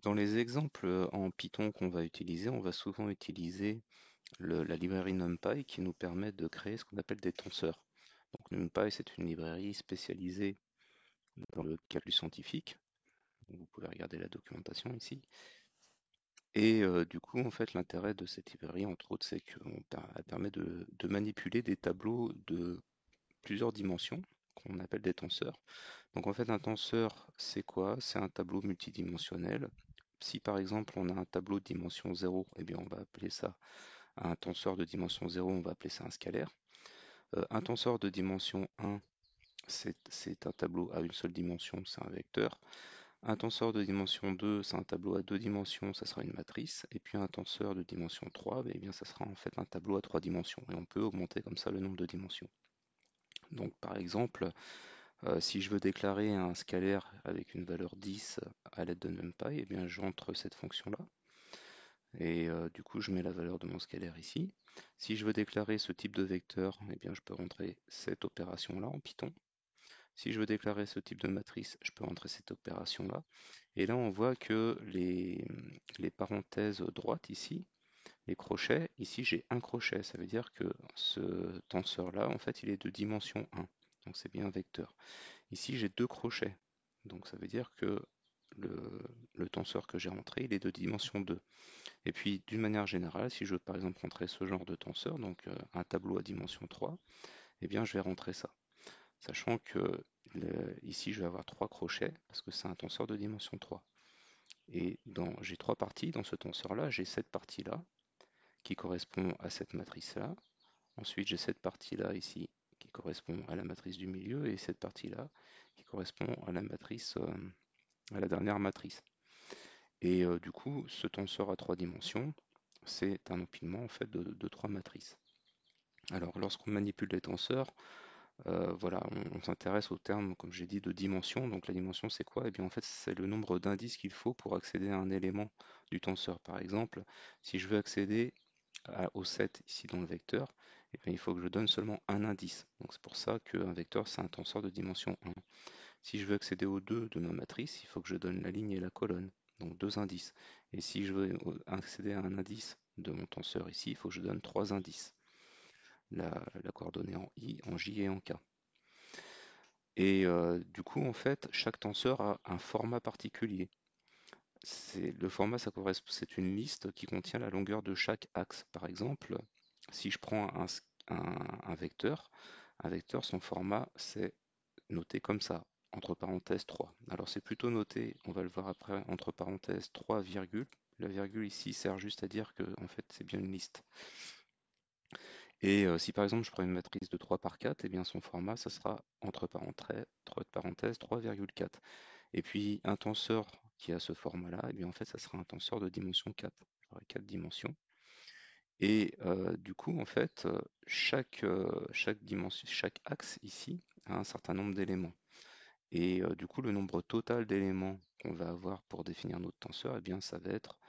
Dans les exemples en Python qu'on va utiliser, on va souvent utiliser la librairie NumPy qui nous permet de créer ce qu'on appelle des tenseurs. Donc NumPy, c'est une librairie spécialisée dans le calcul scientifique. Vous pouvez regarder la documentation ici. Et du coup, en fait, l'intérêt de cette librairie, entre autres, c'est qu'elle permet de manipuler des tableaux de plusieurs dimensions qu'on appelle des tenseurs. Donc en fait, un tenseur, c'est quoi? C'est un tableau multidimensionnel. Si par exemple on a un tableau de dimension 0, eh bien on va appeler ça un tenseur de dimension 0, on va appeler ça un scalaire. Un tenseur de dimension 1, c'est un tableau à une seule dimension, c'est un vecteur. Un tenseur de dimension 2, c'est un tableau à deux dimensions, ça sera une matrice. Et puis un tenseur de dimension 3, eh bien ça sera en fait un tableau à trois dimensions. Et on peut augmenter comme ça le nombre de dimensions. Donc par exemple, si je veux déclarer un scalaire avec une valeur 10 à l'aide de NumPy, eh bien j'entre cette fonction-là. Et du coup, je mets la valeur de mon scalaire ici. Si je veux déclarer ce type de vecteur, eh bien je peux rentrer cette opération-là en Python. Si je veux déclarer ce type de matrice, je peux rentrer cette opération-là. Et là, on voit que les parenthèses droites ici, les crochets, ici j'ai un crochet. Ça veut dire que ce tenseur-là, en fait, il est de dimension 1. Donc c'est bien un vecteur. Ici, j'ai deux crochets. Donc ça veut dire que le tenseur que j'ai rentré, il est de dimension 2. Et puis, d'une manière générale, si je veux par exemple rentrer ce genre de tenseur, donc un tableau à dimension 3, eh bien je vais rentrer ça. Sachant que ici, je vais avoir trois crochets, parce que c'est un tenseur de dimension 3. Et j'ai trois parties dans ce tenseur-là. J'ai cette partie-là, qui correspond à cette matrice-là. Ensuite, j'ai cette partie-là ici, qui correspond à la matrice du milieu, et cette partie-là, qui correspond à la matrice, à la dernière matrice. Et du coup, ce tenseur à trois dimensions, c'est un empilement en fait de trois matrices. Alors, lorsqu'on manipule les tenseurs, voilà, on s'intéresse au terme, comme j'ai dit, de dimension. Donc, la dimension, c'est quoi? Eh bien, en fait, c'est le nombre d'indices qu'il faut pour accéder à un élément du tenseur. Par exemple, si je veux accéder au 7 ici dans le vecteur, eh bien, il faut que je donne seulement un indice. Donc, c'est pour ça qu'un vecteur, c'est un tenseur de dimension 1. Si je veux accéder aux 2 de ma matrice, il faut que je donne la ligne et la colonne, donc deux indices. Et si je veux accéder à un indice de mon tenseur ici, il faut que je donne trois indices. La coordonnée en I, en J et en K. Et du coup, en fait, chaque tenseur a un format particulier. Le format, c'est une liste qui contient la longueur de chaque axe. Par exemple, si je prends un vecteur, son format, c'est noté comme ça, entre parenthèses 3. Alors c'est plutôt noté, on va le voir après, entre parenthèses 3, virgule. La virgule ici sert juste à dire que en fait c'est bien une liste. Et si par exemple je prends une matrice de 3 par 4, eh bien son format, ça sera entre parenthèses 3,4. Et puis un tenseur qui a ce format-là, eh bien en fait ça sera un tenseur de dimension 4. J'aurai 4 dimensions. Et du coup, en fait, chaque axe ici a un certain nombre d'éléments. Et du coup, le nombre total d'éléments qu'on va avoir pour définir notre tenseur, eh bien, ça va être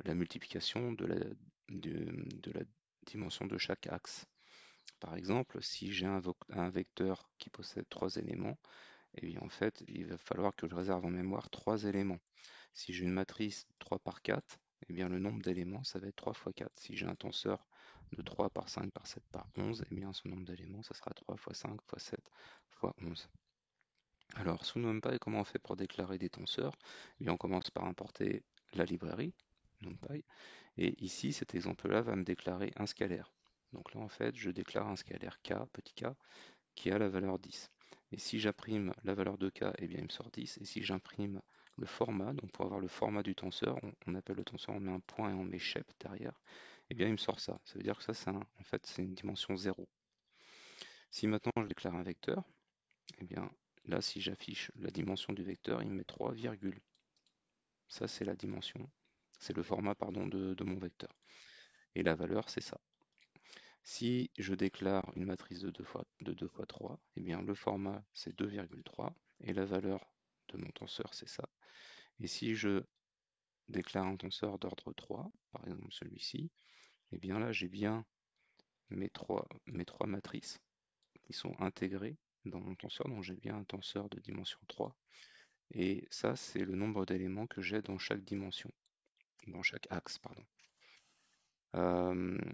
la multiplication de la dimension de chaque axe. Par exemple, si j'ai un vecteur qui possède trois éléments, eh bien, en fait, il va falloir que je réserve en mémoire trois éléments. Si j'ai une matrice 3 par 4, eh bien, le nombre d'éléments, ça va être 3 fois 4. Si j'ai un tenseur de 3 par 5 par 7 par 11, eh bien, son nombre d'éléments, ça sera 3 fois 5 fois 7 fois 11. Alors, sous NumPy, comment on fait pour déclarer des tenseurs? Eh bien, on commence par importer la librairie NumPy. Et ici, cet exemple-là va me déclarer un scalaire. Donc là, en fait, je déclare un scalaire k, petit k, qui a la valeur 10. Et si j'imprime la valeur de k, eh bien, il me sort 10. Et si j'imprime le format, donc pour avoir le format du tenseur, on appelle le tenseur, on met un point et on met shep derrière, eh bien, il me sort ça. Ça veut dire que ça, en fait, c'est une dimension 0. Si maintenant je déclare un vecteur, eh bien, là, si j'affiche la dimension du vecteur, il me met 3, virgule. Ça, c'est la dimension, c'est le format, pardon, de mon vecteur. Et la valeur, c'est ça. Si je déclare une matrice de 2 fois 3, eh bien, le format, c'est 2,3 et la valeur de mon tenseur, c'est ça. Et si je déclare un tenseur d'ordre 3, par exemple celui-ci, eh bien là, j'ai bien mes trois matrices qui sont intégrées dans mon tenseur, donc j'ai bien un tenseur de dimension 3. Et ça, c'est le nombre d'éléments que j'ai dans chaque dimension, dans chaque axe, pardon.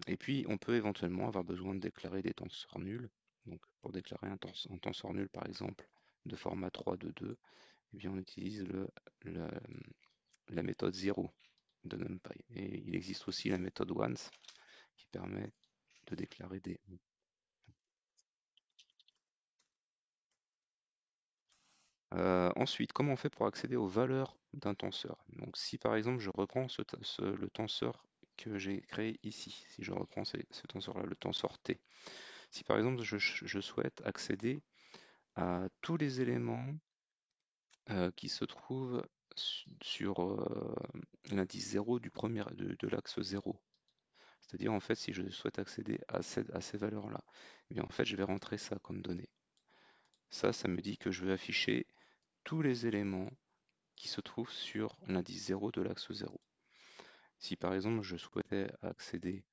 Et puis, on peut éventuellement avoir besoin de déclarer des tenseurs nuls. Donc, pour déclarer un tenseur nul, par exemple, de format 3 de 2, eh bien, on utilise le- la méthode 0 de NumPy. Et il existe aussi la méthode once qui permet de déclarer des. Ensuite, comment on fait pour accéder aux valeurs d'un tenseur? Donc, si par exemple je reprends le tenseur que j'ai créé ici, si je reprends ce tenseur-là, le tenseur T, si par exemple je souhaite accéder à tous les éléments qui se trouvent sur l'indice 0 de l'axe 0, c'est-à-dire en fait si je souhaite accéder à ces valeurs-là, eh bien en fait je vais rentrer ça comme donnée. Ça me dit que je vais afficher tous les éléments qui se trouvent sur l'indice 0 de l'axe 0. Si par exemple je souhaitais accéder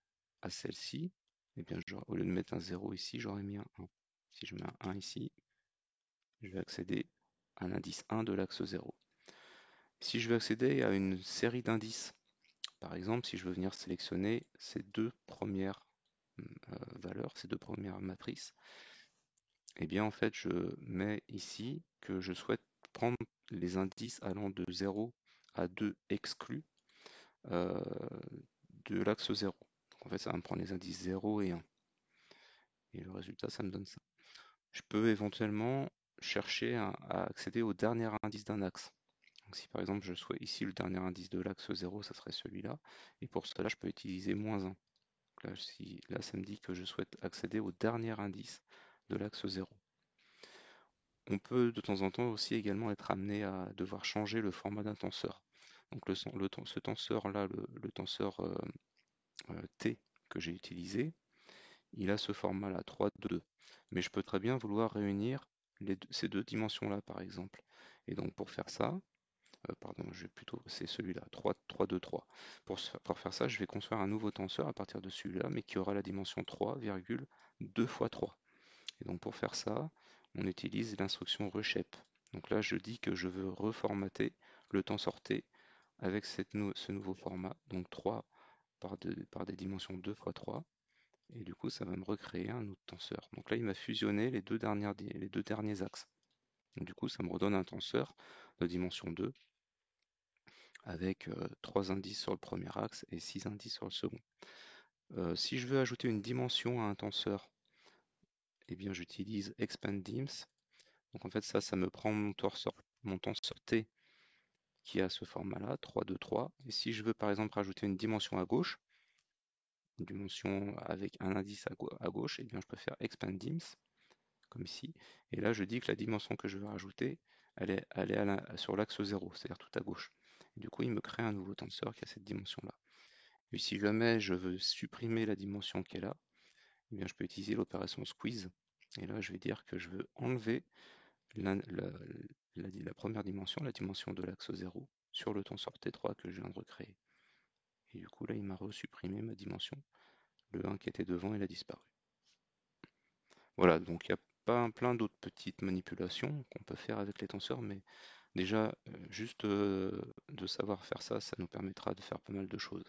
à celle-ci, eh bien au lieu de mettre un 0 ici, j'aurais mis un 1. Si je mets un 1 ici, je vais accéder à l'indice 1 de l'axe 0. Si je veux accéder à une série d'indices, par exemple si je veux venir sélectionner ces deux premières valeurs, ces deux premières matrices, eh bien en fait je mets ici que je souhaite prendre les indices allant de 0 à 2 exclus euh, de l'axe 0. Donc en fait, ça va me prendre les indices 0 et 1. Et le résultat, ça me donne ça. Je peux éventuellement chercher à accéder au dernier indice d'un axe. Donc si par exemple je souhaite ici le dernier indice de l'axe 0, ça serait celui-là. Et pour cela, je peux utiliser -1. Donc là, ça me dit que je souhaite accéder au dernier indice de l'axe 0. On peut de temps en temps aussi également être amené à devoir changer le format d'un tenseur. Donc ce tenseur-là, le tenseur T que j'ai utilisé, il a ce format-là, 3,2. Mais je peux très bien vouloir réunir ces deux dimensions-là, par exemple. Et donc pour faire ça, pardon, c'est celui-là, 3, 3, 2, 3. Pour faire ça, je vais construire un nouveau tenseur à partir de celui-là, mais qui aura la dimension 3,2 fois 3. Et donc pour faire ça, on utilise l'instruction reshape. Donc là, je dis que je veux reformater le tenseur T avec ce nouveau format, donc 3 par des dimensions 2 fois 3. Et du coup, ça va me recréer un autre tenseur. Donc là, il m'a fusionné les deux derniers axes. Donc, du coup, ça me redonne un tenseur de dimension 2 avec 3 indices sur le premier axe et 6 indices sur le second. Si je veux ajouter une dimension à un tenseur, eh bien j'utilise expand_dims. Donc en fait, ça me prend mon tenseur T qui a ce format-là, 3, 2, 3. Et si je veux par exemple rajouter une dimension à gauche, une dimension avec un indice à gauche, eh bien je peux faire expand_dims comme ici. Et là, je dis que la dimension que je veux rajouter, elle est sur l'axe 0, c'est-à-dire tout à gauche. Et du coup, il me crée un nouveau tenseur qui a cette dimension-là. Et si jamais je veux supprimer la dimension qui est là, eh bien, je peux utiliser l'opération squeeze. Et là, je vais dire que je veux enlever la première dimension, la dimension de l'axe 0, sur le tenseur T3 que je viens de recréer. Et du coup, là, il m'a resupprimé ma dimension. Le 1 qui était devant, il a disparu. Voilà, donc il y a plein d'autres petites manipulations qu'on peut faire avec les tenseurs, mais déjà, juste de savoir faire ça, ça nous permettra de faire pas mal de choses.